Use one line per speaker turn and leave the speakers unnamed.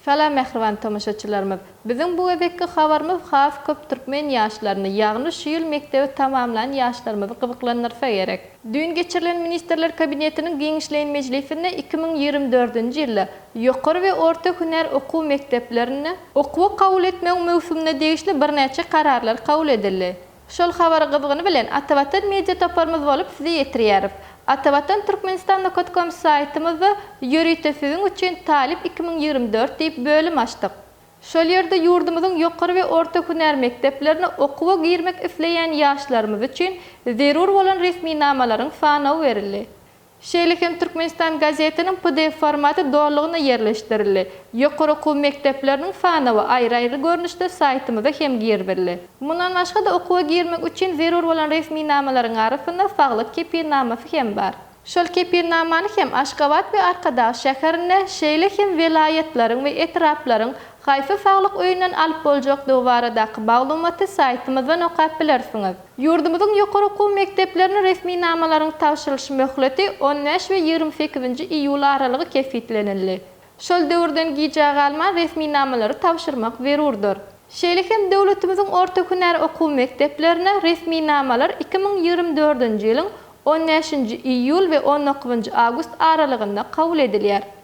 Salam mehriban tomoşaçylarymyz. Biziň bu ebekki habarymyz has köp türkmen ýaşlaryny, ýagny şu ýyl mektebi tamamlanan ýaşlarymyzy gyzyklandyrsa gerek. Dün geçirilen Ministrler Kabinetiniň Giňişleýän Mejlisinde 2024-nji ýylda ýokary we orta hüner okuw mekteplerini okuwa kabul etmek mewsümine degişli birnäçe kararlar kabul edildi. Şol habary gyzygyny bilen Atawatan media toparmyz bolup sizi ýetirýärif. Atawatan Türkmenistan.com saytymyzda ýöretesiň üçin talip 2024 diýip bölüm açdyk. Şol ýerde ýurdumyzyň ýokary we orta hüner mekteplerine okuwa girmek isleýän ýaşlarymyz üçin zerur bolan resmi namalaryň sanawy berildi. Şeýlehem Türkmenistan gazetiniň PDF formaty dollygyna ýerleşdirildi. Ýokary okuw mektepleriniň sanawy aýry-aýry görnüşde saytymyzda hem girildi. Mundan başga da okuwa girmek üçin zerur bolan resmi namalaryň arasynda saglyk kepirnamasy hem bar. Şol kepirnamany hem Aşgabat we Arkadaş şäherinde şeýlehem welaýetlaryň we etraplaryň Hayfa saglyk öýünden alyp boljakdygy baradaky maglumaty saytymyzdan okap bilersiňiz. Ýurdumyzyň ýokary okuw mekdeplerine resmi namalaryň tapşyrylyş möhleti 15 we 28-nji iýul aralygy kesitlenildi. Şol döwürden giýjäk alman resmi namalary tapşyrmak zerurdur. Şeýlehem döwletimiziň orta hüner okuw mekteplerine resmi namalar 2024-nji ýylyň 15-nji iýul we 19-nji awgust aralygynda kabul edilýär.